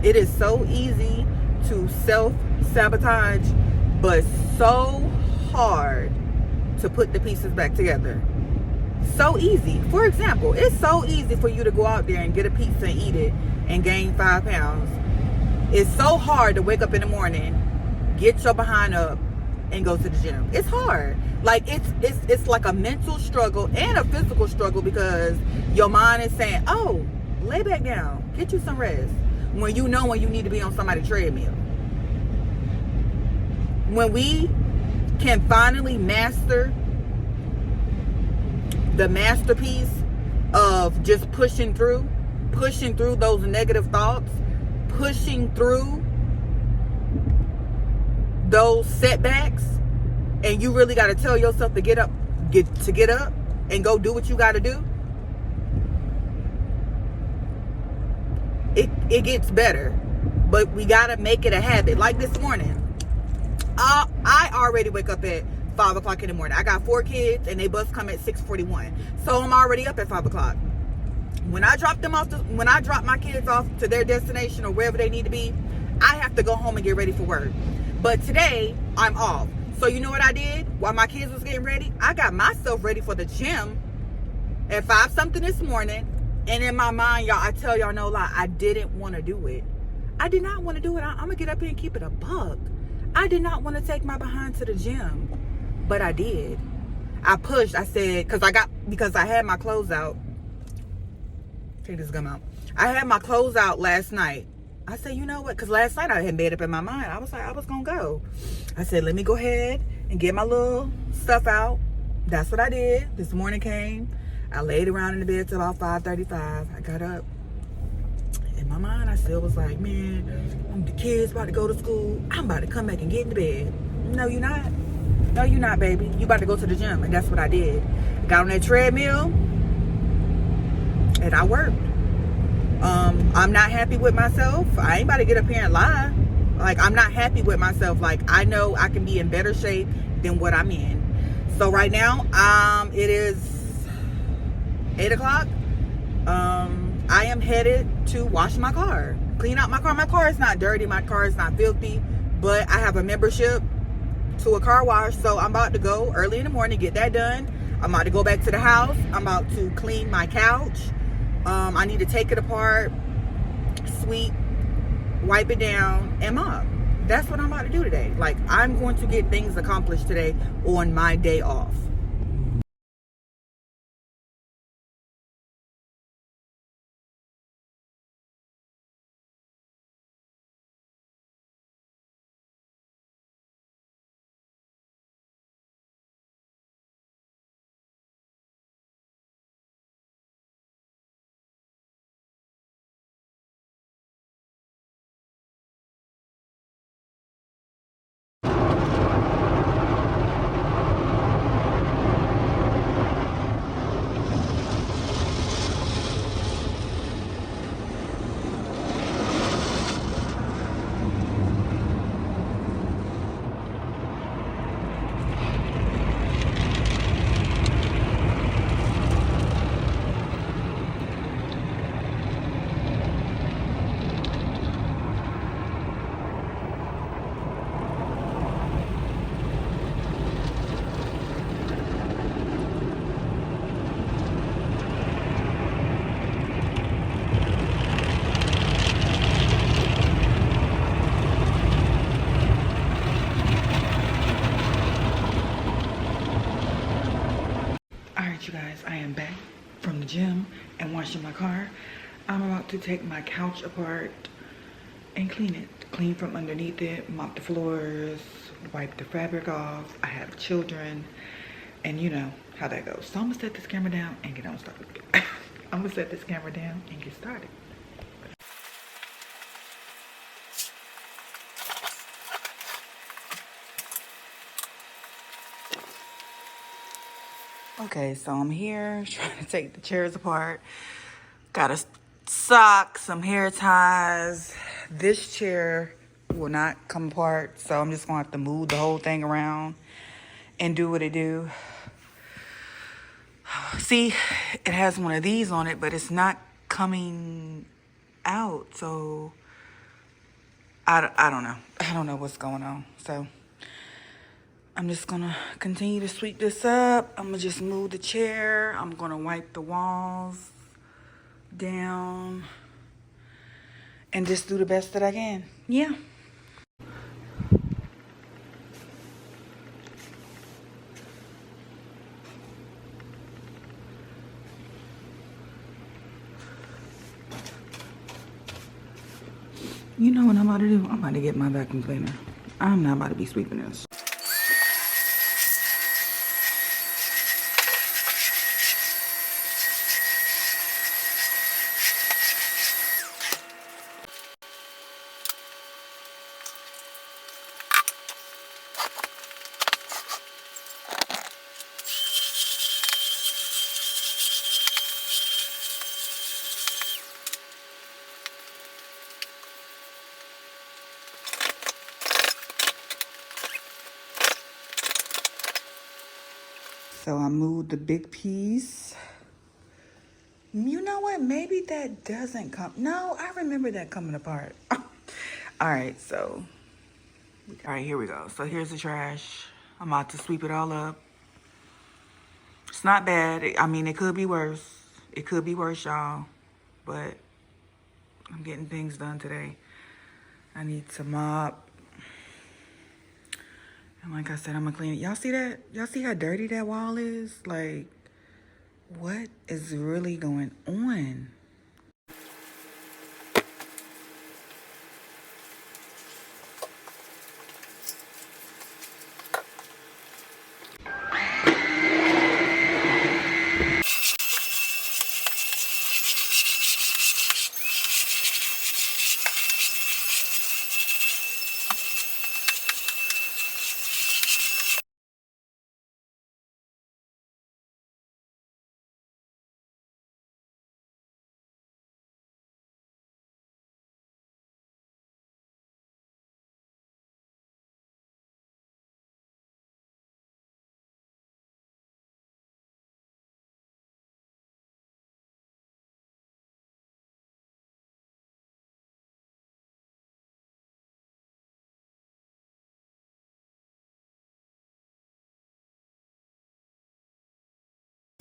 It is so easy to self-sabotage, but so hard to put the pieces back together. So easy. For example, it's so easy for you to go out there and get a pizza and eat it and gain 5 pounds. It's so hard to wake up in the morning, get your behind up, and go to the gym. It's hard. Like it's like a mental struggle and a physical struggle, because your mind is saying, oh, lay back down, get you some rest, when you know when you need to be on somebody's treadmill. When we can finally master the masterpiece of just pushing through those negative thoughts, pushing through those setbacks, and you really got to tell yourself to get up and go do what you got to do, it gets better. But we got to make it a habit. Like this morning, I already wake up at 5 o'clock in the morning. I got 4 kids and they bus come at 6:41, so I'm already up at 5 o'clock. When I drop my kids off to their destination or wherever they need to be, I have to go home and get ready for work. But today I'm off, so you know what I did while my kids was getting ready? I got myself ready for the gym at 5 something this morning. And in my mind, y'all, I tell y'all no lie, I didn't want to do it. I did not want to do it. I'm gonna get up here and keep it a buck. I did not want to take my behind to the gym, but I did. I pushed. I said, because I had my clothes out. Take this gum out. I had my clothes out last night. I said, you know what? Because last night I had made up in my mind. I was like, I was going to go. I said, let me go ahead and get my little stuff out. That's what I did. This morning came. I laid around in the bed till about 5:35. I got up. In my mind, I still was like, man, the kids about to go to school. I'm about to come back and get in the bed. No, you're not. No, you're not, baby. You about to go to the gym. And that's what I did. I got on that treadmill and I worked. I'm not happy with myself. I ain't about to get up here and lie. Like, I'm not happy with myself. Like, I know I can be in better shape than what I'm in. So right now, it is 8 o'clock. I am headed to wash my car, clean out my car. My car is not dirty. My car is not filthy, but I have a membership to a car wash. So I'm about to go early in the morning, get that done. I'm about to go back to the house. I'm about to clean my couch. I need to take it apart, sweep, wipe it down, and mop. That's what I'm about to do today. Like, I'm going to get things accomplished today on my day off. You guys, I am back from the gym and washing my car. I'm about to take my couch apart and clean it. Clean from underneath it, mop the floors, wipe the fabric off. I have children, and you know how that goes. So I'm gonna set this camera down and get on started. I'm gonna set this camera down and get started. Okay, so I'm here trying to take the chairs apart. Got a sock, some hair ties. This chair will not come apart, so I'm just gonna have to move the whole thing around and do what it do. See, it has one of these on it, but it's not coming out, so I don't know. I don't know what's going on. So I'm just gonna continue to sweep this up. I'm gonna just move the chair. I'm gonna wipe the walls down and just do the best that I can. Yeah. You know what I'm about to do? I'm about to get my vacuum cleaner. I'm not about to be sweeping this. So I moved the big piece. You know what? Maybe that doesn't come. No, I remember that coming apart. All right, so. All right, here we go. So here's the trash. I'm about to sweep it all up. It's not bad. I mean, it could be worse. It could be worse, y'all. But I'm getting things done today. I need to mop. And like I said, I'm gonna clean it. Y'all see that? Y'all see how dirty that wall is? Like, what is really going on?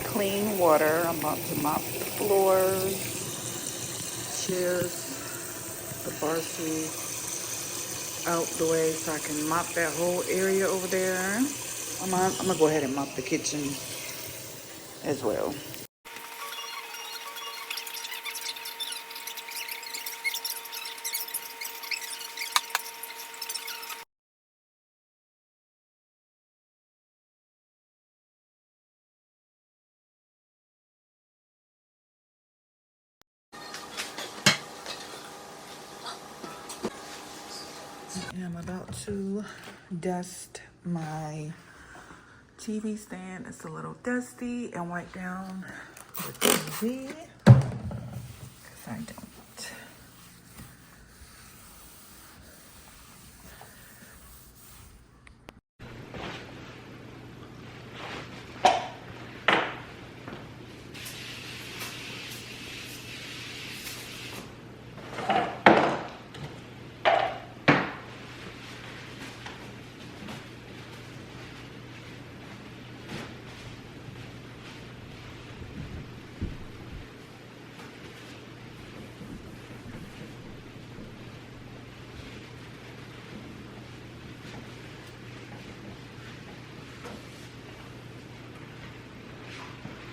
Clean water. I'm about to mop the floors, chairs, the bar seat out the way so I can mop that whole area over there. I'm gonna go ahead and mop the kitchen as well. I'm about to dust my TV stand. It's a little dusty, and wipe down the TV because I don't.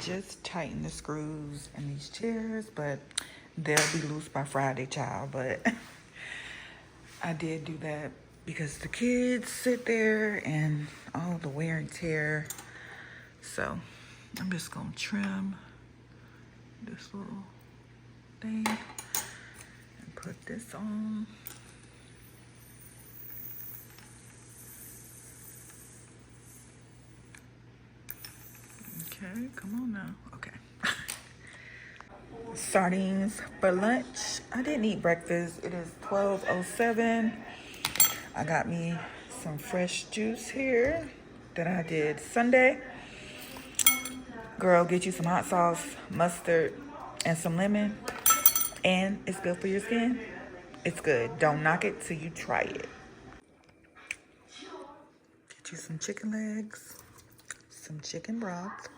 Just tighten the screws in these chairs, but they'll be loose by Friday, child. But I did do that because the kids sit there and all the wear and tear. So I'm just gonna trim this little thing and put this on. Okay, come on now. Okay. Sardines for lunch. I didn't eat breakfast. It is 12:07. I got me some fresh juice here that I did Sunday. Girl, get you some hot sauce, mustard, and some lemon. And it's good for your skin. It's good. Don't knock it till you try it. Get you some chicken legs, some chicken broth,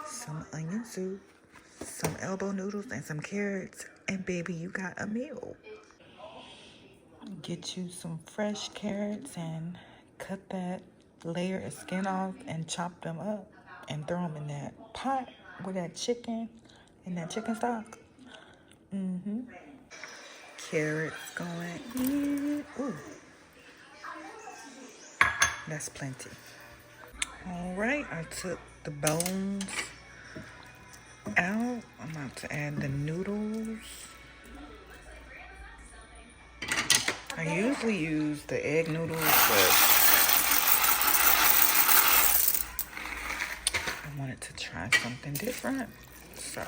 some onion soup, some elbow noodles, and some carrots. And baby, you got a meal. Get you some fresh carrots and cut that layer of skin off and chop them up and throw them in that pot with that chicken and that chicken stock. Carrots going in. Ooh, that's plenty. All right, I took the bones out. I'm about to add the noodles. I usually use the egg noodles, but I wanted to try something different. So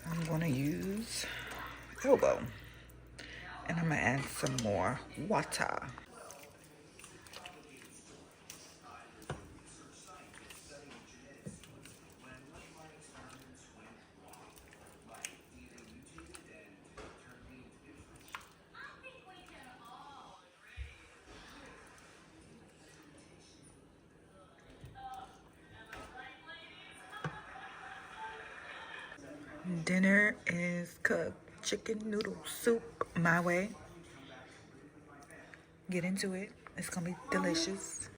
I'm gonna use elbow. And I'm gonna add some more water. Dinner is cooked. Chicken noodle soup, my way. Get into it. It's gonna be delicious.